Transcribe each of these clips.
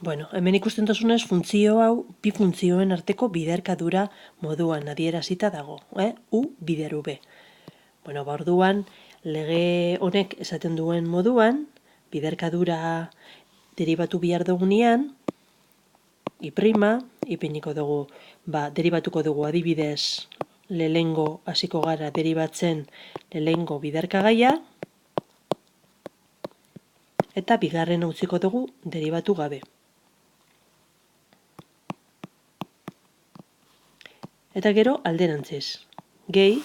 Bueno, hemen ikusten duzunez funtzio hau bi funtzioen arteko biderkadura moduan adierazita dago, U bider V. Bueno, orduan, lege honek esaten duen moduan, biderkadura deribatu behar dugunean, I', ipiniko dugu, deribatuko dugu adibidez, lehengo hasiko gara deribatzen lehengo biderkagaia, eta bigarren utziko dugu deribatu gabe. Eta gero alderantziz, gehi,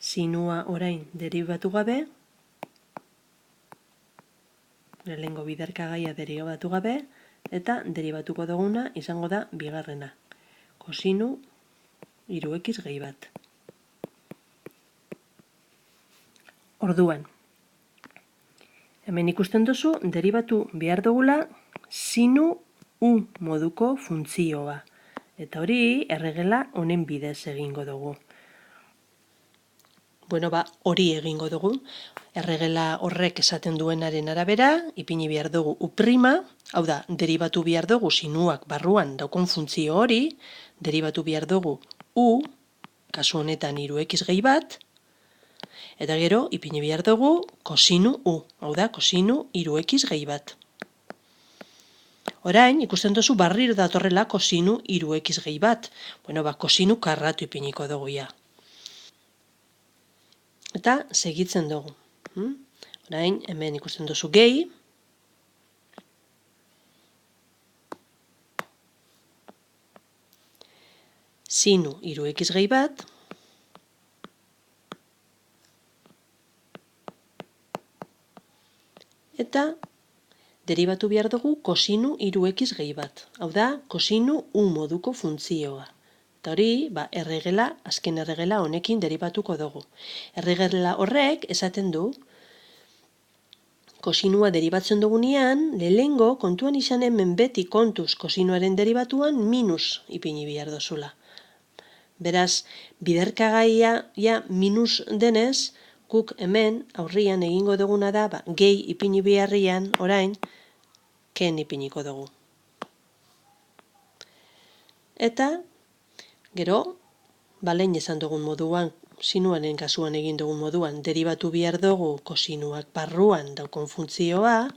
sinua orain deribatu gabe, lehengo biderkagaia deribatu gabe, eta deribatuko duguna izango da bigarrena. Kosinu 3x gehi bat. Orduan, hemen ikusten duzu, deribatu behar dugula sinu U moduko funtzioa. Eta hori erregela honen bidez egingo dugu. Bueno, hori egingo dugu. Erregela horrek esaten duenaren arabera, ipini behar dugu U', hau da, deribatu behar dugu sinuak barruan daukon funtzio hori, deribatu behar dugu U, kasu honetan 3x gehi bat, eta gero ipini behar dugu kosinu U, hau da, kosinu 3x gehi bat. Orain, ikusten duzu barriro datorrela kosinu 3x gehi bat. Bueno, kosinu karratu ipiniko dugu ja. Eta segitzen dugu. Orain, hemen ikusten duzu gehi. Sinu 3x gehi bat. Eta deribatu behar dugu kosinu 3x gehi bat. Hau da, kosinu U moduko funtzioa. Eta hori, erregela, azken erregela honekin deribatuko dugu. Erregela horrek esaten du, kosinua deribatzen dugunean, lehengo kontuan izan hemen beti kontuz kosinuaren deribatuan minus ipini behar dozula. Beraz, biderkagaia minus denez, guk hemen aurrian egingo duguna da, gehi ipini beharrian orain, ken ipiniko dugu. Eta, gero, lehen esan dugun moduan, sinuaren kasuan egin dugun moduan, deribatu behar dugu kosinuak barruan daukon funtzioa,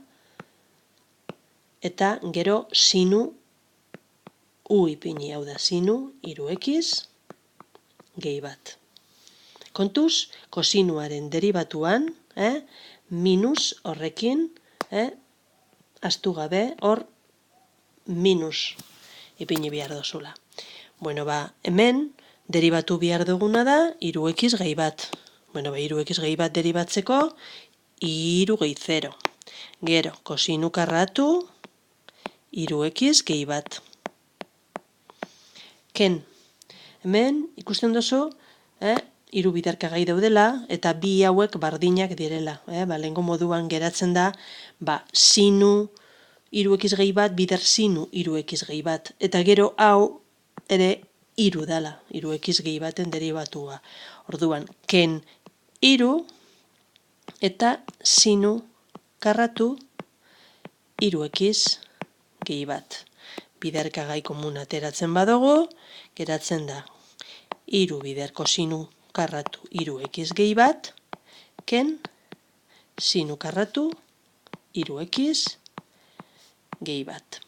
eta gero sinu U ipini, hau da, sinu 3x gehi bat. Kontuz, kosinuaren deribatuan, minus horrekin, astu gabe, hor minus ipini behar dozula. Bueno, hemen deribatu behar duguna da 3x gehi bat. Bueno, 3x gehi bat deribatzeko 3 gehi 0. Gero, kosinu karratu 3x gehi bat. Ken, hemen ikusten duzu, 3 biderkagai daudela eta bi hauek bardinak direla. Lehengo moduan geratzen da, sinu 3x gehi bat, bider sinu 3x gehi bat. Eta gero hau ere 3 dela, 3x gehi baten deribatua. Orduan, ken 3 eta sinu karratu 3x gehi bat. Biderkagai komun ateratzen badugu, geratzen da 3 bider kosinu karratu 3x gehi bat, ken sinu karratu 3x gehi bat.